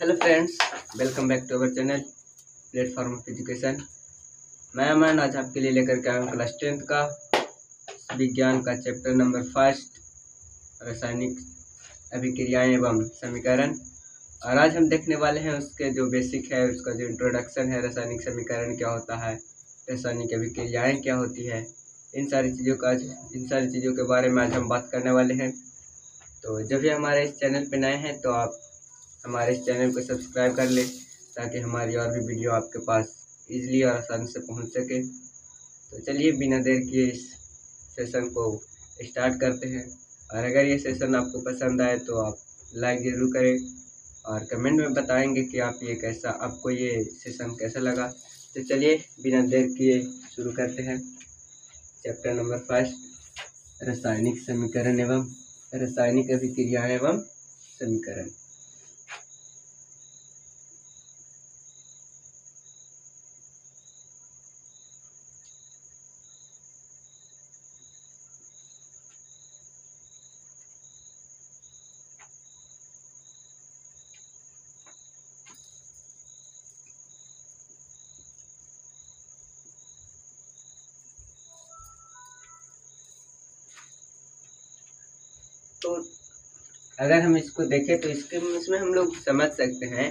Hello friends, welcome back to our channel platform of education. मैं अमन आज आपके लिए लेकर के आया हूँ क्लास 10th का विज्ञान का चैप्टर नंबर 1 रासायनिक अभिक्रियाएं एवं समीकरण। और आज हम देखने वाले हैं उसके जो बेसिक है, उसका जो इंट्रोडक्शन है, रासायनिक समीकरण क्या होता है, रासायनिक अभिक्रियाएं क्या होती है, इन सारी चीज़ों के बारे में आज हम बात करने वाले हैं। तो जब भी हमारे इस चैनल पर नए हैं तो आप हमारे इस चैनल को सब्सक्राइब कर ले ताकि हमारी और भी वीडियो आपके पास इजीली और आसानी से पहुंच सके। तो चलिए बिना देर किए इस सेशन को स्टार्ट करते हैं। और अगर ये सेशन आपको पसंद आए तो आप लाइक ज़रूर करें और कमेंट में बताएंगे कि आपको ये सेशन कैसा लगा। तो चलिए बिना देर किए शुरू करते हैं। चैप्टर नंबर 1 रासायनिक समीकरण एवं रासायनिक अभिक्रियाएं एवं समीकरण। तो अगर हम इसको देखें तो इसमें हम लोग समझ सकते हैं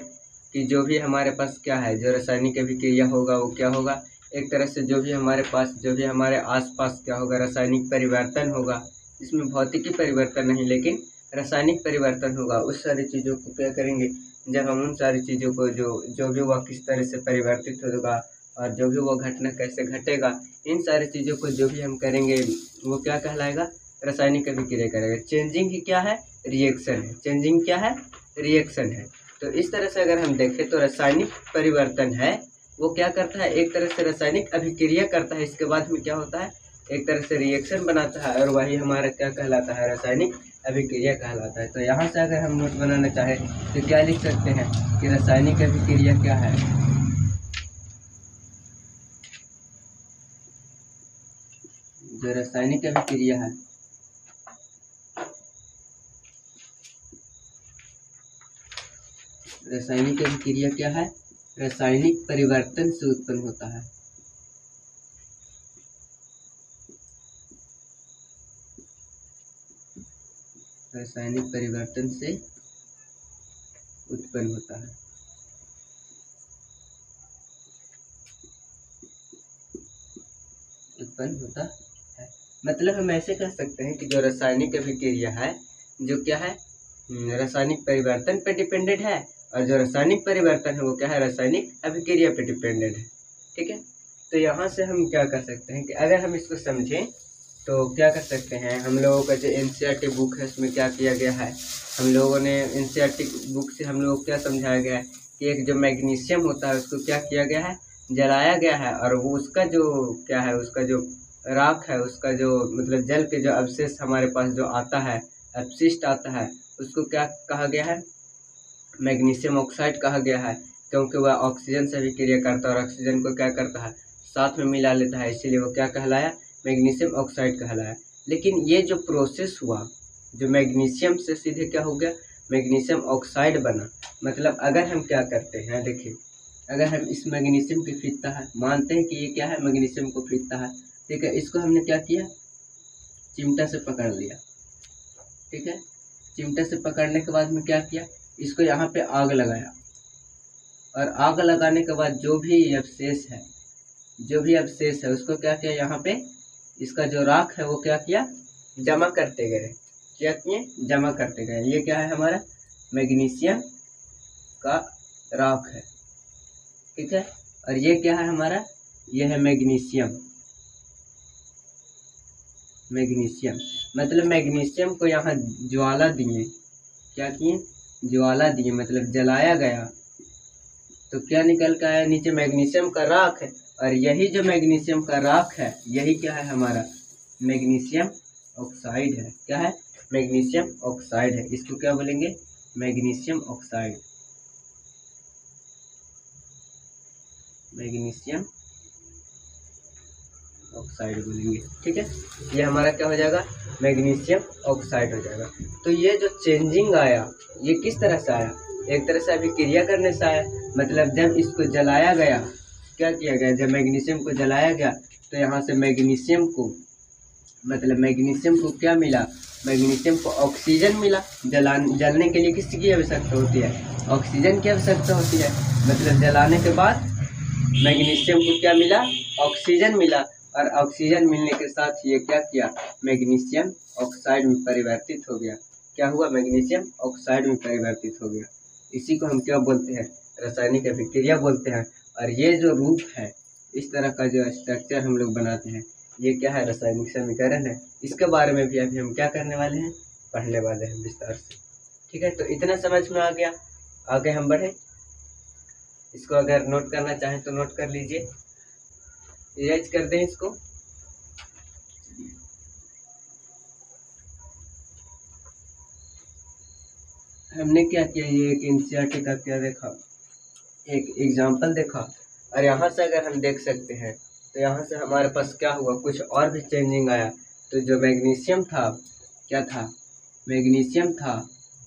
कि जो भी हमारे पास क्या है, जो रासायनिक अभिक्रिया होगा वो क्या होगा। एक तरह से जो भी हमारे आसपास क्या होगा, रासायनिक परिवर्तन होगा। इसमें भौतिकी परिवर्तन नहीं लेकिन रासायनिक परिवर्तन होगा। उस सारी चीज़ों को क्या करेंगे, जब हम उन सारी चीज़ों को जो भी वह किस तरह से परिवर्तित होगा और जो भी वो घटना कैसे घटेगा, इन सारी चीज़ों को जो भी हम करेंगे वो क्या कहलाएगा, रासायनिक अभिक्रिया करेगा। चेंजिंग ही क्या है, रिएक्शन है। चेंजिंग क्या है, रिएक्शन है। तो इस तरह से अगर हम देखें तो रासायनिक परिवर्तन है वो क्या करता है, एक तरह से रासायनिक अभिक्रिया करता है। इसके बाद में क्या होता है, एक तरह से रिएक्शन बनाता है और वही हमारा क्या कहलाता है, रासायनिक अभिक्रिया कहलाता है। तो यहाँ से अगर हम नोट बनाना चाहें तो क्या लिख सकते हैं कि रासायनिक अभिक्रिया क्या है। जो रासायनिक अभिक्रिया है रासायनिक अभिक्रिया क्या है, रासायनिक परिवर्तन से उत्पन्न होता है। रासायनिक परिवर्तन से उत्पन्न होता है। उत्पन्न होता है मतलब हम ऐसे कह सकते हैं कि जो रासायनिक अभिक्रिया है जो क्या है, रासायनिक परिवर्तन पे डिपेंडेंट है। और जो रासायनिक परिवर्तन है वो क्या है, रासायनिक अभिक्रिया पे डिपेंडेंट है। ठीक है। तो यहाँ से हम क्या कर सकते हैं कि अगर हम इसको समझें तो क्या कर सकते हैं, हम लोगों का जो एनसीईआरटी बुक है उसमें क्या किया गया है, हम लोगों ने एनसीईआरटी बुक से हम लोगों को क्या समझाया गया है कि एक जो मैग्नीशियम होता है उसको क्या किया गया है, जलाया गया है। और वो उसका जो क्या है, उसका जो राख है, उसका जो मतलब जल के जो अवशेष हमारे पास जो आता है, अपशिष्ट आता है, उसको क्या कहा गया है, मैग्नीशियम ऑक्साइड कहा गया है। क्योंकि वह ऑक्सीजन से अभिक्रिया करता है और ऑक्सीजन को क्या करता है, साथ में मिला लेता है, इसीलिए वो क्या कहलाया, मैग्नीशियम ऑक्साइड कहलाया। लेकिन ये जो प्रोसेस हुआ, जो मैग्नीशियम से सीधे क्या हो गया, मैग्नीशियम ऑक्साइड बना। मतलब अगर हम क्या करते हैं, देखिए अगर हम इस मैग्नीशियम की फीता है, मानते हैं कि ये क्या है, मैग्नीशियम को फीता है। ठीक है, इसको हमने क्या किया, चिमटा से पकड़ लिया। ठीक है, चिमटे से पकड़ने के बाद में क्या किया, इसको यहाँ पे आग लगाया। और आग लगाने के बाद जो भी अवशेष है उसको क्या किया, यहाँ पे इसका जो राख है वो क्या किया, जमा करते गए। क्या किए, जमा करते गए। ये क्या है, हमारा मैग्नीशियम का राख है। ठीक है, और ये क्या है हमारा, ये है मैग्नीशियम। मतलब मैग्नीशियम को यहाँ ज्वाला दिए, क्या किए, ज्वाला दिए, मतलब जलाया गया। तो क्या निकल कर आया, नीचे मैग्नीशियम का राख है। और यही जो मैग्नीशियम का राख है यही क्या है, हमारा मैग्नीशियम ऑक्साइड है। क्या है, मैग्नीशियम ऑक्साइड है। इसको क्या बोलेंगे, मैग्नीशियम ऑक्साइड। मैग्नीशियम ऑक्साइड बोलेंगे। ठीक है, ये हमारा क्या हो जाएगा, मैग्नीशियम ऑक्साइड हो जाएगा। तो ये जो चेंजिंग आया ये किस तरह से आया, एक तरह से अभिक्रिया करने से आया। मतलब जब इसको जलाया गया, क्या किया गया, जब मैग्नीशियम को जलाया गया तो यहाँ से मैग्नीशियम को, मतलब मैग्नीशियम को क्या मिला, मैग्नीशियम को ऑक्सीजन मिला। जलने के लिए किसकी आवश्यकता होती है, ऑक्सीजन की आवश्यकता होती है। मतलब जलाने के बाद मैग्नीशियम को क्या मिला, ऑक्सीजन मिला, और ऑक्सीजन मिलने के साथ ये क्या किया, मैग्नीशियम ऑक्साइड में परिवर्तित हो गया। क्या हुआ, मैग्नीशियम ऑक्साइड में परिवर्तित हो गया। इसी को हम क्या बोलते हैं, रासायनिक अभिक्रिया बोलते हैं। और ये जो रूप है, इस तरह का जो स्ट्रक्चर हम लोग बनाते हैं, ये क्या है, रासायनिक समीकरण है। इसके बारे में भी अभी हम क्या करने वाले हैं, पढ़ने वाले हैं विस्तार से। ठीक है, तो इतना समझ में आ गया। आगे हम बढ़े। इसको अगर नोट करना चाहें तो नोट कर लीजिए, इरेज कर दें इसको। हमने क्या किया, ये एक एनसीईआरटी का क्या देखा, एक एग्जाम्पल देखा। और यहाँ से अगर हम देख सकते हैं तो यहाँ से हमारे पास क्या हुआ, कुछ और भी चेंजिंग आया। तो जो मैग्नीशियम था, क्या था, मैग्नीशियम था,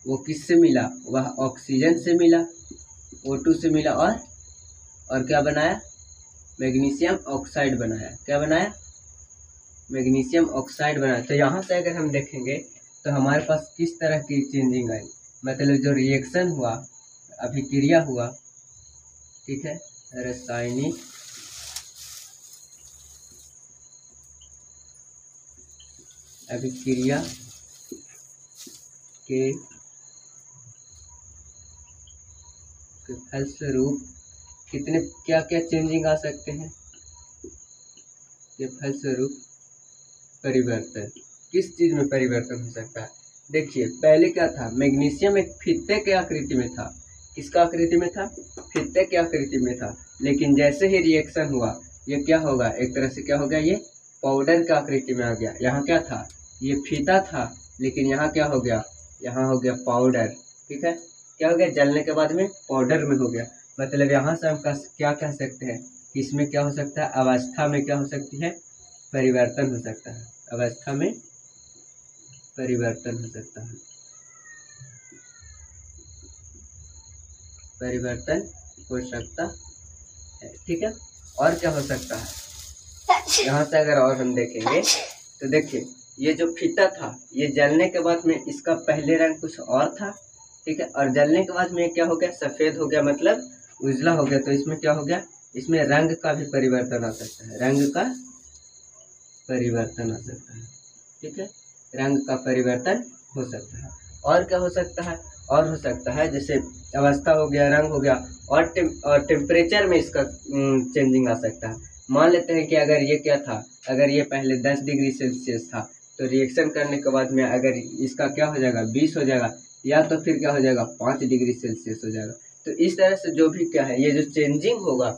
वो किससे मिला, वह ऑक्सीजन से मिला, O2 से मिला, और क्या बनाया, मैग्नीशियम ऑक्साइड बनाया। क्या बनाया, मैग्नीशियम ऑक्साइड बनाया। तो यहाँ से अगर हम देखेंगे तो हमारे पास किस तरह की चेंजिंग आई, मतलब जो रिएक्शन हुआ, अभिक्रिया हुआ, ठीक है, रासायनिक अभिक्रिया के फलस्वरूप कितने क्या क्या चेंजिंग आ सकते हैं, के फलस्वरूप परिवर्तन, किस चीज में परिवर्तन हो सकता है। देखिए पहले क्या था, मैग्नीशियम एक फीते के आकृति में था। किसका आकृति में था, फीते के आकृति में था। लेकिन जैसे ही रिएक्शन हुआ, ये क्या होगा, एक तरह से क्या हो गया, ये पाउडर का आकृति में आ गया। यहाँ क्या था, ये फीता था, लेकिन यहाँ क्या हो गया, यहाँ हो गया पाउडर। ठीक है, क्या हो गया, जलने के बाद में पाउडर में हो गया। मतलब यहाँ से हम क्या कह सकते हैं कि इसमें क्या हो सकता है, अवस्था में क्या हो सकती है, परिवर्तन हो सकता है। अवस्था में परिवर्तन हो सकता है, परिवर्तन हो सकता है। ठीक है, और क्या हो सकता है, यहाँ से अगर और हम देखेंगे तो देखिए ये जो फीता था, ये जलने के बाद में इसका पहले रंग कुछ और था। ठीक है, और जलने के बाद में क्या हो गया, सफेद हो गया, मतलब उजला हो गया। तो इसमें क्या हो गया, इसमें रंग का भी परिवर्तन आ सकता है, रंग का परिवर्तन आ सकता है। ठीक है, रंग का परिवर्तन हो सकता है। और क्या हो सकता है, और हो सकता है जैसे अवस्था हो गया, रंग हो गया, और टेम्परेचर में इसका चेंजिंग आ सकता है। मान लेते हैं कि अगर ये क्या था, अगर ये पहले 10 डिग्री सेल्सियस था, तो रिएक्शन करने के बाद में अगर इसका क्या हो जाएगा, 20 हो जाएगा, या तो फिर क्या हो जाएगा, 5 डिग्री सेल्सियस हो जाएगा। तो इस तरह से जो भी क्या है, ये जो चेंजिंग होगा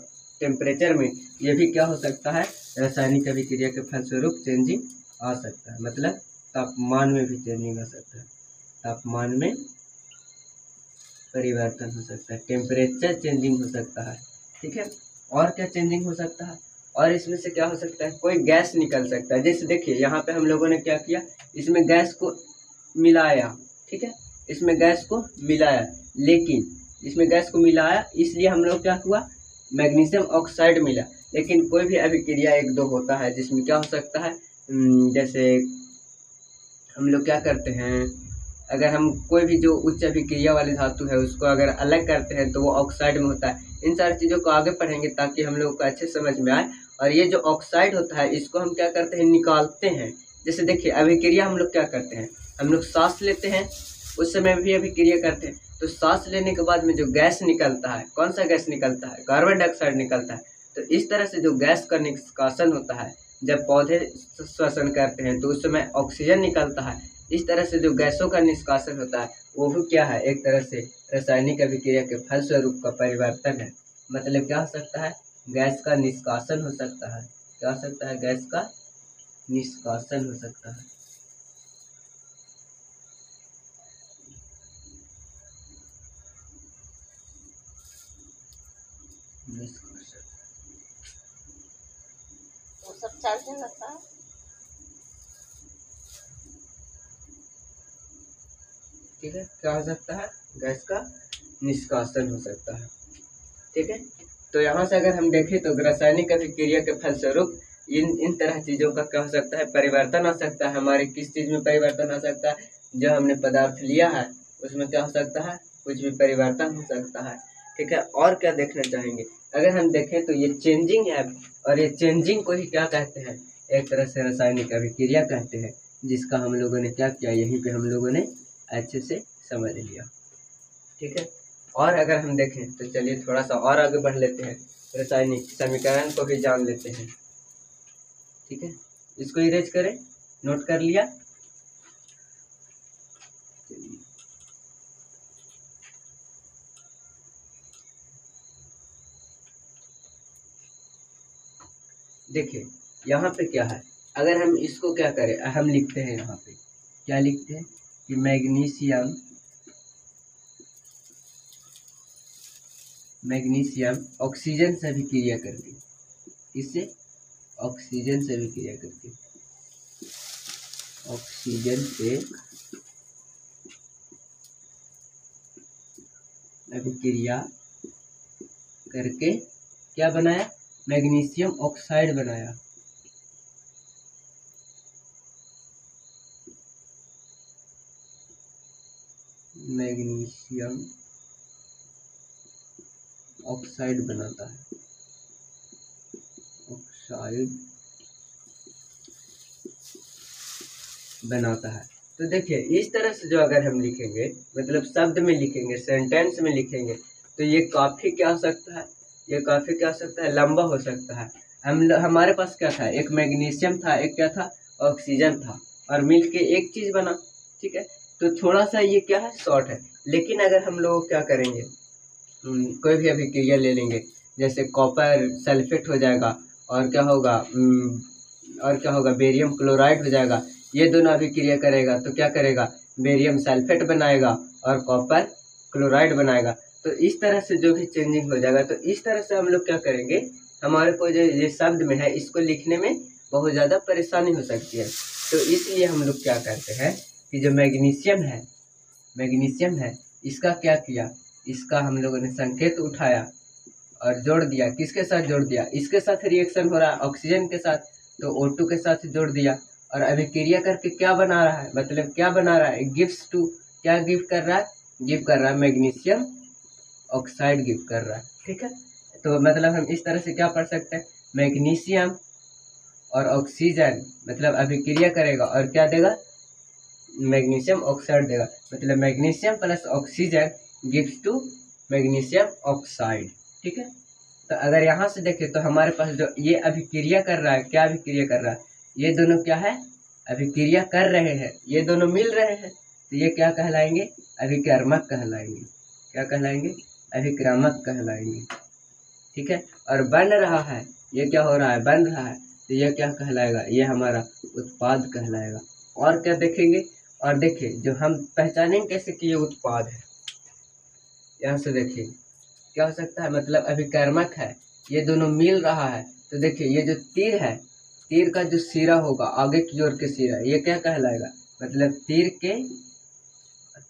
टेम्परेचर में, ये भी क्या हो सकता है, रासायनिक अभिक्रिया के फलस्वरूप चेंजिंग आ सकता है। मतलब तापमान में भी चेंजिंग आ सकता है, तापमान में परिवर्तन हो सकता है, टेम्परेचर चेंजिंग हो सकता है। ठीक है, और क्या चेंजिंग हो सकता है, और इसमें से क्या हो सकता है, कोई गैस निकल सकता है। जैसे देखिए यहाँ पे हम लोगों ने क्या किया, इसमें गैस को मिलाया। ठीक है, इसमें गैस को मिलाया, लेकिन इसमें गैस को मिलाया इसलिए हम लोग क्या हुआ, मैग्नीशियम ऑक्साइड मिला। लेकिन कोई भी अभिक्रिया एक दो होता है जिसमें क्या हो सकता है, जैसे हम लोग क्या करते हैं, अगर हम कोई भी जो उच्च अभिक्रिया वाली धातु है उसको अगर अलग करते हैं तो वो ऑक्साइड में होता है। इन सारी चीज़ों को आगे पढ़ेंगे ताकि हम लोग को अच्छे समझ में आए। और ये जो ऑक्साइड होता है इसको हम क्या करते हैं, निकालते हैं। जैसे देखिए अभिक्रिया हम लोग क्या करते हैं, हम लोग सांस लेते हैं, उस समय भी अभिक्रिया करते हैं। तो सांस लेने के बाद में जो गैस निकलता है, कौन सा गैस निकलता है, कार्बन डाइऑक्साइड निकलता है। तो इस तरह से जो गैस का निष्कासन होता है, जब पौधे श्वसन करते हैं तो उस समय ऑक्सीजन निकलता है। इस तरह से जो गैसों का निष्कासन होता है वो भी क्या है, एक तरह से रासायनिक अभिक्रिया के फलस्वरूप का परिवर्तन है। मतलब क्या हो सकता है, गैस का निष्कासन हो सकता है। क्या हो सकता है, गैस का निष्कासन हो सकता है। निष्कासन, वो सब चार्जिंग लगता है। ठीक है, क्या हो सकता है, गैस का निष्कासन हो सकता है। ठीक है, तो यहाँ से अगर हम देखें तो रासायनिक अभिक्रिया के फलस्वरूप इन तरह चीज़ों का क्या हो सकता है, परिवर्तन हो सकता है। हमारे किस चीज़ में परिवर्तन हो सकता है, जो हमने पदार्थ लिया है उसमें क्या हो सकता है, कुछ भी परिवर्तन हो सकता है। ठीक है, और क्या देखना चाहेंगे, अगर हम देखें तो ये चेंजिंग है, और ये चेंजिंग को ही क्या कहते हैं, एक तरह से रासायनिक अभिक्रिया कहते हैं, जिसका हम लोगों ने क्या किया, यहीं पे हम लोगों ने अच्छे से समझ लिया। ठीक है, और अगर हम देखें तो चलिए थोड़ा सा और आगे बढ़ लेते हैं, रासायनिक समीकरण को भी जान लेते हैं। ठीक है, इसको इरेज करें, नोट कर लिया। देखिए यहाँ पे क्या है, अगर हम इसको क्या करें, हम लिखते हैं यहाँ पे क्या लिखते हैं कि मैग्नीशियम ऑक्सीजन से अभिक्रिया करके, इससे ऑक्सीजन से अभिक्रिया करके, ऑक्सीजन से अभिक्रिया करके क्या बनाया, मैग्नीशियम ऑक्साइड बनाया। मैग्नीशियम ऑक्साइड बनाता है, ऑक्साइड बनाता है। तो देखिए इस तरह से जो अगर हम लिखेंगे, मतलब शब्द में लिखेंगे, सेंटेंस में लिखेंगे, तो ये काफ़ी क्या हो सकता है, ये काफ़ी क्या हो सकता है, लंबा हो सकता है। हमारे पास क्या था, एक मैग्नीशियम था, एक क्या था, ऑक्सीजन था, और मिल के एक चीज़ बना। ठीक है, तो थोड़ा सा ये क्या है, शॉर्ट है। लेकिन अगर हम लोग क्या करेंगे, कोई भी अभिक्रिया ले लेंगे, जैसे कॉपर सल्फेट हो जाएगा, और क्या होगा बेरियम क्लोराइड हो जाएगा। ये दोनों अभिक्रिया करेगा तो क्या करेगा, बेरियम सल्फेट बनाएगा और कॉपर क्लोराइड बनाएगा। तो इस तरह से जो भी चेंजिंग हो जाएगा, तो इस तरह से हम लोग क्या करेंगे, हमारे को जो ये शब्द में है इसको लिखने में बहुत ज़्यादा परेशानी हो सकती है। तो इसलिए हम लोग क्या करते हैं कि जो मैग्नीशियम है इसका क्या किया, इसका हम लोगों ने संकेत उठाया और जोड़ दिया। किसके साथ जोड़ दिया, इसके साथ रिएक्शन हो रहा है ऑक्सीजन के साथ, तो O2 के साथ जोड़ दिया, और अभिक्रिया करके क्या बना रहा है, मतलब क्या बना रहा है, गिव्स टू, क्या गिव कर रहा है, मैग्नीशियम ऑक्साइड गिव कर रहा है। ठीक है, तो मतलब हम इस तरह से क्या पढ़ सकते हैं, मैग्नीशियम और ऑक्सीजन मतलब अभिक्रिया करेगा और क्या देगा, मैग्नीशियम ऑक्साइड देगा, मतलब magnesium plus oxygen gives to magnesium oxide. ठीक है, तो अगर यहाँ से देखें तो हमारे पास जो ये अभिक्रिया कर रहा है, क्या अभिक्रिया कर रहा है, ये दोनों क्या है, अभिक्रिया कर रहे हैं, ये दोनों मिल रहे हैं, तो ये क्या कहलाएंगे, अभिक्रामक कहलाएंगे। क्या कहलाएंगे, अभिक्रामक कहलाएंगे। ठीक है, और बन रहा है, ये क्या हो रहा है, बन रहा है, तो ये क्या कहलाएगा, ये हमारा उत्पाद कहलाएगा। और क्या देखेंगे, और देखिए जो हम पहचानेंगे कैसे कि ये उत्पाद है, यहाँ से देखिए क्या हो सकता है, मतलब अभिकर्मक है, ये दोनों मिल रहा है, तो देखिए ये जो तीर है, तीर का जो सिरा होगा आगे की ओर के सिरा, ये क्या कहलाएगा, मतलब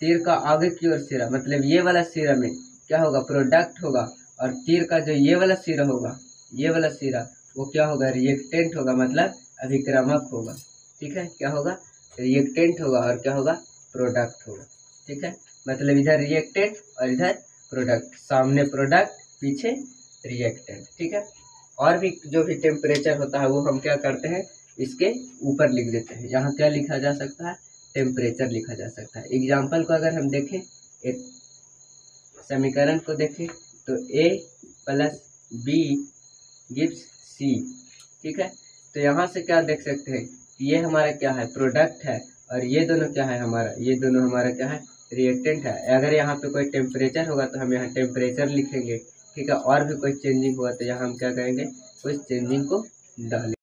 तीर का आगे की ओर सिरा, मतलब ये वाला सिरा में क्या होगा, प्रोडक्ट होगा, और तीर का जो ये वाला सिरा होगा, ये वाला सिरा वो क्या होगा, रिएक्टेंट होगा, मतलब अभिक्रामक होगा। ठीक है, क्या होगा, रिएक्टेंट होगा, और क्या होगा, प्रोडक्ट होगा। ठीक है, मतलब इधर रिएक्टेंट और इधर प्रोडक्ट, सामने प्रोडक्ट पीछे रिएक्टेंट। ठीक है, और भी जो भी टेम्परेचर होता है वो हम क्या करते हैं, इसके ऊपर लिख देते हैं। यहाँ क्या लिखा जा सकता है, टेम्परेचर लिखा जा सकता है। एग्जाम्पल को अगर हम देखें, एक समीकरण को देखें तो A + B गिव्स C। ठीक है, तो यहाँ से क्या देख सकते हैं कि ये हमारा क्या है, प्रोडक्ट है, और ये दोनों क्या है हमारा, ये दोनों हमारा क्या है, रिएक्टेंट है। अगर यहाँ पे कोई टेम्परेचर होगा तो हम यहाँ टेम्परेचर लिखेंगे। ठीक है, और भी कोई चेंजिंग हुआ तो यहाँ हम क्या करेंगे, उस चेंजिंग को डालेंगे।